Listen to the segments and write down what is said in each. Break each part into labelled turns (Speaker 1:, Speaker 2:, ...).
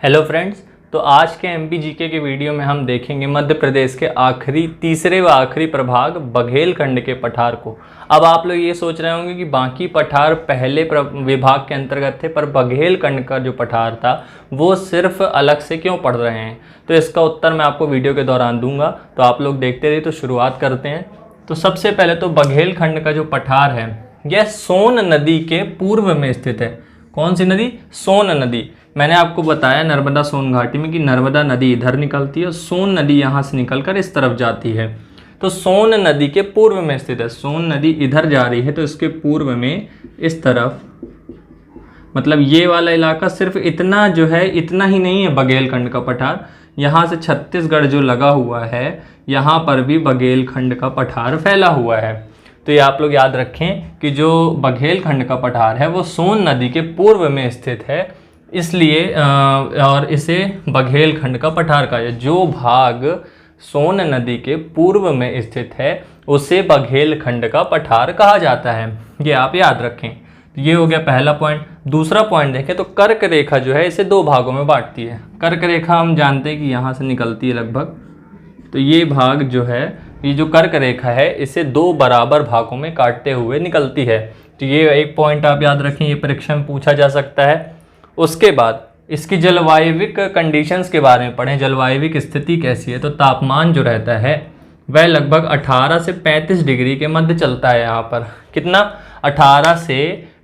Speaker 1: Hello friends, तो आज के एमपी जीके के वीडियो में हम देखेंगे मध्य प्रदेश के तीसरे व आखिरी प्रभाग बघेलखंड के पठार को। अब आप लोग ये सोच रहे होंगे कि बाकी पठार पहले विभाग के अंतर्गत थे, पर बघेलखंड का जो पठार था वो सिर्फ अलग से क्यों पढ़ रहे हैं। तो इसका उत्तर मैं आपको वीडियो के दौरान दूंगा, तो आप लोग देखते रहिए। तो शुरुआत करते हैं। तो सबसे पहले तो बघेलखंड का जो पठार है यह सोन नदी के पूर्व में स्थित है। कौन सी नदी? सोन नदी। मैंने आपको बताया नर्मदा सोन घाटी में कि नर्मदा नदी इधर निकलती है और सोन नदी यहाँ से निकलकर इस तरफ जाती है। तो सोन नदी के पूर्व में स्थित है। सोन नदी इधर जा रही है तो इसके पूर्व में इस तरफ, मतलब ये वाला इलाका सिर्फ इतना जो है, इतना ही नहीं है बघेलखंड का पठार। यहाँ से छत्तीसगढ़ जो लगा हुआ है, यहाँ पर भी बघेलखंड का पठार फैला हुआ है। तो ये आप लोग याद रखें कि जो बघेलखंड का पठार है वो सोन नदी के पूर्व में स्थित है, इसलिए और इसे बघेलखंड का पठार कहा जाए। जो भाग सोन नदी के पूर्व में स्थित है उसे बघेलखंड का पठार कहा जाता है। ये आप याद रखें। तो ये हो गया पहला पॉइंट। दूसरा पॉइंट देखें तो कर्क रेखा जो है इसे दो भागों में बांटती है। कर्क रेखा हम जानते हैं कि यहाँ से निकलती है लगभग, तो ये भाग जो है, ये जो कर्क रेखा है इसे दो बराबर भागों में काटते हुए निकलती है। तो ये एक पॉइंट आप याद रखें, ये परीक्षा में पूछा जा सकता है। उसके बाद इसकी जलवायविक कंडीशंस के बारे में पढ़ें। जलवायविक स्थिति कैसी है? तो तापमान जो रहता है वह लगभग 18 से 35 डिग्री के मध्य चलता है। यहाँ पर कितना? 18 से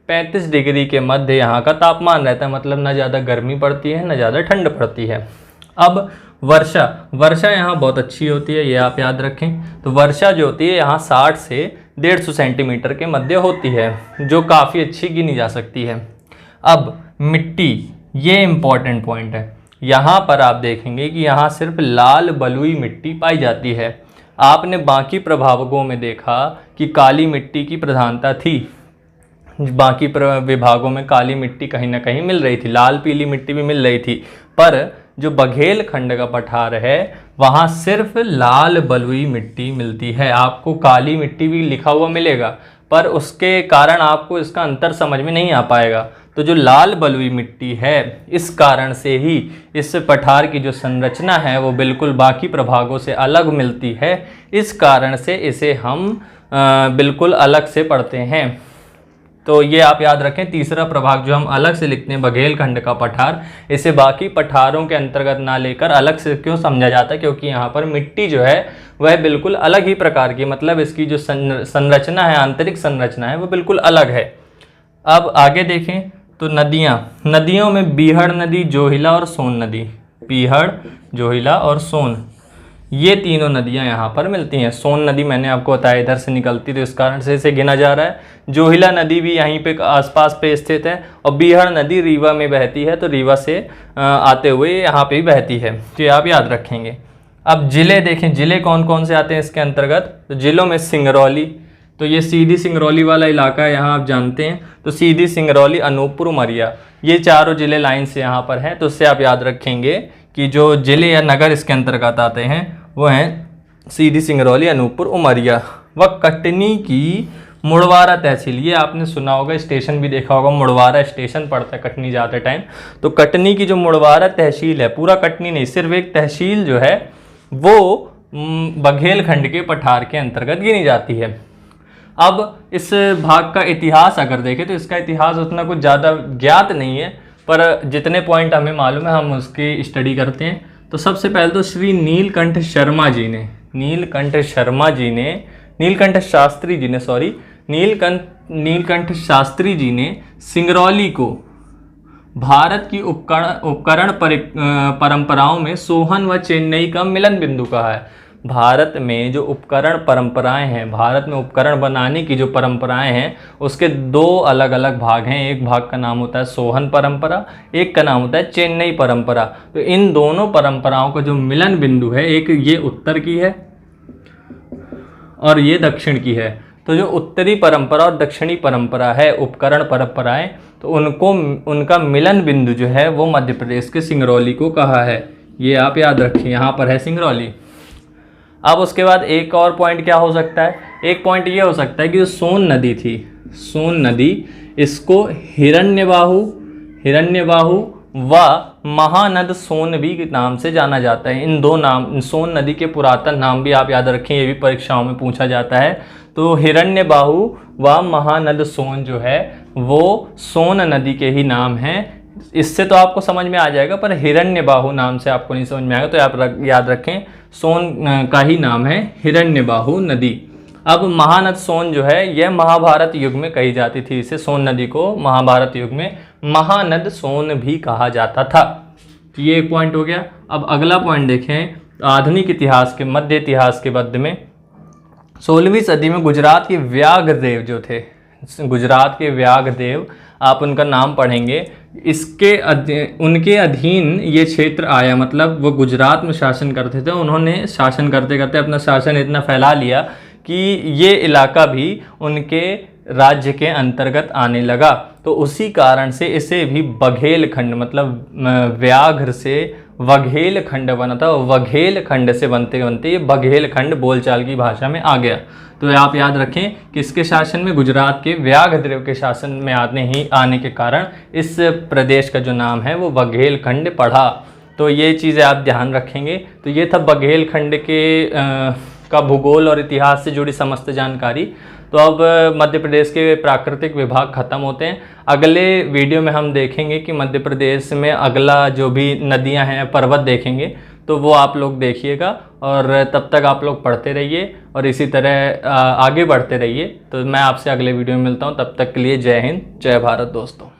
Speaker 1: 35 डिग्री के मध्य यहाँ का तापमान रहता है। मतलब ना ज़्यादा गर्मी पड़ती है ना ज़्यादा ठंड पड़ती है। अब वर्षा यहाँ बहुत अच्छी होती है, ये आप याद रखें। तो वर्षा जो होती है यहाँ 60 से 150 सेंटीमीटर के मध्य होती है, जो काफ़ी अच्छी गिनी जा सकती है। अब मिट्टी, ये इम्पॉर्टेंट पॉइंट है। यहाँ पर आप देखेंगे कि यहाँ सिर्फ लाल बलुई मिट्टी पाई जाती है। आपने बाकी प्रभागों में देखा कि काली मिट्टी की प्रधानता थी। बाकी विभागों में काली मिट्टी कहीं ना कहीं मिल रही थी, लाल पीली मिट्टी भी मिल रही थी, पर जो बघेलखंड का पठार है वहाँ सिर्फ लाल बलुई मिट्टी मिलती है। आपको काली मिट्टी भी लिखा हुआ मिलेगा, पर उसके कारण आपको इसका अंतर समझ में नहीं आ पाएगा। तो जो लाल बलुई मिट्टी है, इस कारण से ही इस पठार की जो संरचना है वो बिल्कुल बाकी प्रभागों से अलग मिलती है। इस कारण से इसे हम बिल्कुल अलग से पढ़ते हैं। तो ये आप याद रखें। तीसरा प्रभाग जो हम अलग से लिखते हैं बघेलखंड का पठार, इसे बाकी पठारों के अंतर्गत ना लेकर अलग से क्यों समझा जाता है? क्योंकि यहाँ पर मिट्टी जो है वह बिल्कुल अलग ही प्रकार की, मतलब इसकी जो संरचना है, आंतरिक संरचना है, वो बिल्कुल अलग है। अब आगे देखें तो नदियों में बीहड़ नदी, जोहिला और सोन नदी। बीहड़, जोहिला और सोन, ये तीनों नदियां यहाँ पर मिलती हैं। सोन नदी मैंने आपको बताया इधर से निकलती, तो इस कारण से इसे गिना जा रहा है। जोहिला नदी भी यहीं पे आसपास पे स्थित है, और बीहड़ नदी रीवा में बहती है, तो रीवा से आते हुए यहाँ पे भी बहती है। तो ये आप याद रखेंगे। अब जिले देखें, जिले कौन कौन से आते हैं इसके अंतर्गत? तो जिलों में सिंगरौली, तो ये सीधी सिंगरौली वाला इलाका है, यहाँ आप जानते हैं। तो सीधी सिंगरौली, अनूपपुर, उमरिया, ये चारों जिले लाइन से यहाँ पर हैं। तो उससे आप याद रखेंगे कि जो जिले या नगर इसके अंतर्गत आते हैं वो हैं सीधी सिंगरौली, अनूपपुर, उमरिया। व कटनी की मुड़वारा तहसील, ये आपने सुना होगा, स्टेशन भी देखा होगा, मुड़वारा स्टेशन पड़ता है कटनी जाते टाइम। तो कटनी की जो मुड़वारा तहसील है, पूरा कटनी नहीं, सिर्फ एक तहसील जो है वो बघेलखंड के पठार के अंतर्गत गिनी जाती है। अब इस भाग का इतिहास अगर देखें तो इसका इतिहास उतना कुछ ज़्यादा ज्ञात नहीं है, पर जितने पॉइंट हमें मालूम है हम उसकी स्टडी करते हैं। तो सबसे पहले तो श्री नीलकंठ शास्त्री जी ने सिंगरौली को भारत की उपकरण परंपराओं में सोहन व चेन्नई का मिलन बिंदु कहा है। भारत में जो उपकरण परंपराएं हैं, भारत में उपकरण बनाने की जो परंपराएं हैं, उसके दो अलग अलग भाग हैं। एक भाग का नाम होता है सोहन परंपरा, एक का नाम होता है चेन्नई परंपरा। तो इन दोनों परंपराओं का जो मिलन बिंदु है, एक ये उत्तर की है और ये दक्षिण की है। तो जो उत्तरी परंपरा और दक्षिणी परंपरा है, उपकरण परंपराएं, तो उनका मिलन बिंदु जो है वो मध्य प्रदेश के सिंगरौली को कहा है। ये आप याद रखिए, यहाँ पर है सिंगरौली। अब उसके बाद एक और पॉइंट क्या हो सकता है? एक पॉइंट ये हो सकता है कि जो सोन नदी थी, सोन नदी, इसको हिरण्यबाहु व महानद सोन भी नाम से जाना जाता है। इन दो नाम, सोन नदी के पुरातन नाम भी आप याद रखें, ये भी परीक्षाओं में पूछा जाता है। तो हिरण्यबाहु व महानद सोन जो है वो सोन नदी के ही नाम हैं। इससे तो आपको समझ में आ जाएगा, पर हिरण्यबाहु नाम से आपको नहीं समझ में आएगा, तो आप याद रखें सोन का ही नाम है हिरण्यबाहु नदी। अब महानद सोन जो है यह महाभारत युग में कही जाती थी, इसे सोन नदी को महाभारत युग में महानद सोन भी कहा जाता था। तो ये एक पॉइंट हो गया। अब अगला पॉइंट देखें, आधुनिक इतिहास के, मध्य इतिहास के मध्य में 16वीं सदी में गुजरात के व्याघ्रदेव जो थे, गुजरात के व्याघ्रदेव, आप उनका नाम पढ़ेंगे, उनके अधीन ये क्षेत्र आया। मतलब वो गुजरात में शासन करते थे, उन्होंने शासन करते करते अपना शासन इतना फैला लिया कि ये इलाका भी उनके राज्य के अंतर्गत आने लगा। तो उसी कारण से इसे भी बघेल खंड, मतलब व्याघ्र से वघेल खंड बना था, वघेल खंड से बनते बनते ये बघेल खंड बोलचाल की भाषा में आ गया। तो आप याद रखें कि इसके शासन में, गुजरात के व्याघ्रदेव के शासन में आने के कारण इस प्रदेश का जो नाम है वो बघेल खंड पड़ा। तो ये चीज़ें आप ध्यान रखेंगे। तो ये था बघेल खंड का भूगोल और इतिहास से जुड़ी समस्त जानकारी। तो अब मध्य प्रदेश के प्राकृतिक विभाग ख़त्म होते हैं। अगले वीडियो में हम देखेंगे कि मध्य प्रदेश में अगला जो भी नदियां हैं, पर्वत देखेंगे, तो वो आप लोग देखिएगा। और तब तक आप लोग पढ़ते रहिए और इसी तरह आगे बढ़ते रहिए। तो मैं आपसे अगले वीडियो में मिलता हूँ, तब तक के लिए जय हिंद, जय भारत दोस्तों।